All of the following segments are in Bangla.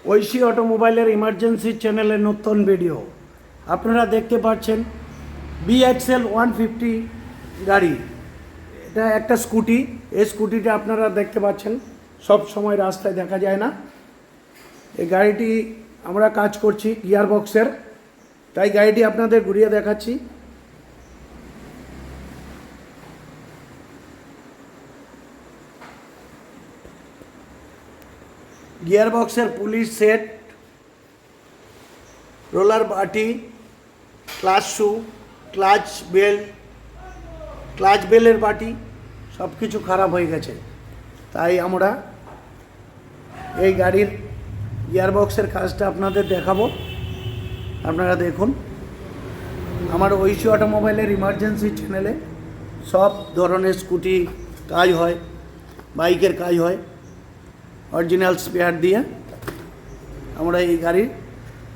ঐশী অটোমোবাইলের ইমার্জেন্সি চ্যানেলের নতুন ভিডিও আপনারা দেখতে পাচ্ছেন। BXL 150 গাড়ি, এটা একটা স্কুটি। এই স্কুটিটা আপনারা দেখতে পাচ্ছেন সব সময় রাস্তায় দেখা যায় না। এই গাড়িটি আমরা কাজ করছি গিয়ার বক্সের, তাই গাড়িটি আপনাদের ঘুরিয়ে দেখাচ্ছি। গিয়ার বক্সের পুলিশ সেট, রোলার বাটি, ক্লাচ শু, ক্লাচ বেলের বাটি সব কিছু খারাপ হয়ে গেছে। তাই আমরা এই গাড়ির গিয়ার বক্সের কাজটা আপনাদের দেখাবো। আপনারা দেখুন, আমার ঐশী অটোমোবাইলের ইমার্জেন্সি চ্যানেলে সব ধরনের স্কুটি কাজ হয়, বাইকের কাজ হয়। অরিজিনাল স্পেয়ার দিয়ে আমরা এই গাড়ির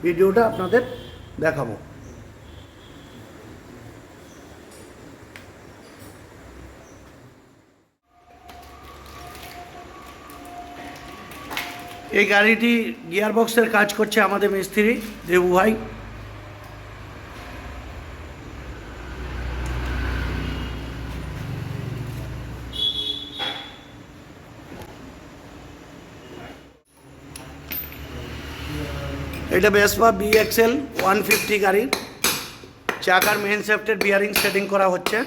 ভিডিওটা আপনাদের দেখাবো। এই গাড়িটি গিয়ার বক্সের কাজ করছে আমাদের মিস্ত্রি দেবু ভাই। এটা ভেসপা BXL 150 গাড়ি, চাকার মেন শ্যাফটের বিয়ারিং সেটিং করা হচ্ছে।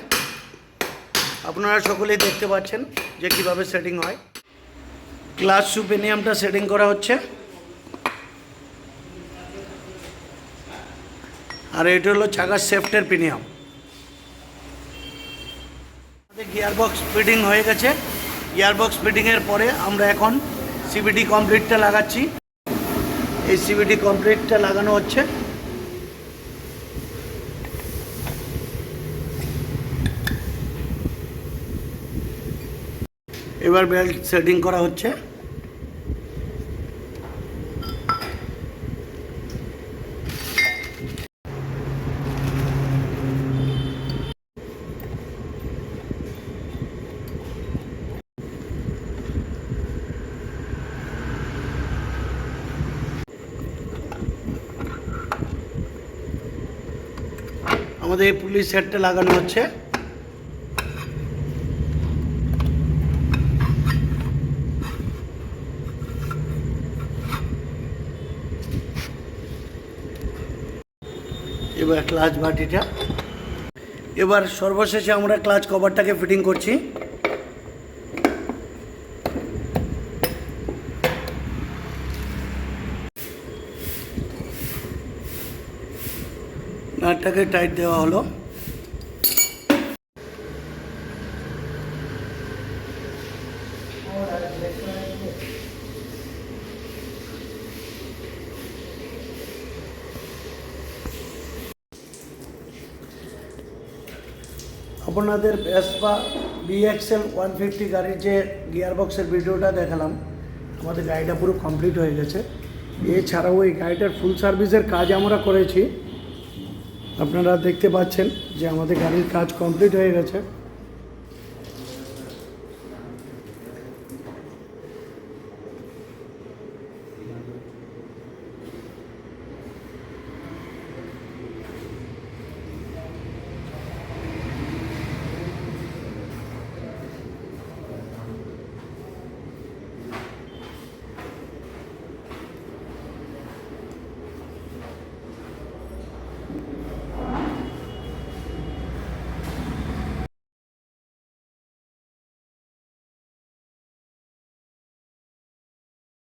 আপনারা সকলেই দেখতে পাচ্ছেন যে কিভাবে সেটিং হয়। ক্লাচ শু পেনিয়ামটা সেটিং করা হচ্ছে, আর এটা হলো চাকার শ্যাফটের পেনিয়াম। আমাদের গিয়ার বক্স ফিটিং হয়ে গেছে। গিয়ার বক্স ফিটিংয়ের পরে আমরা এখন CVT কমপ্লিটটা লাগাচ্ছি। এই CVT কমপ্লিটটা লাগানো হচ্ছে। এবার বেল্ট সেটিং করা হচ্ছে। আমাদের এই পুলিশ সেটটা লাগানো হচ্ছে। এবার ক্লাচ বাটিটা, এবার সর্বশেষে আমরা ক্লাচ কভারটাকে ফিটিং করছি। নাটটাকে টাইট দেওয়া হলো। আপনাদের ভেসপা BXL 150 গাড়ির যে গিয়ার বক্সের ভিডিওটা দেখালাম, আমাদের গাড়িটা পুরো কমপ্লিট হয়ে গেছে। এছাড়াও এই গাড়িটার ফুল সার্ভিসের কাজ আমরা করেছি। আপনারা দেখতে পাচ্ছেন যে আমাদের গাড়ির কাজ কমপ্লিট হয়ে গেছে।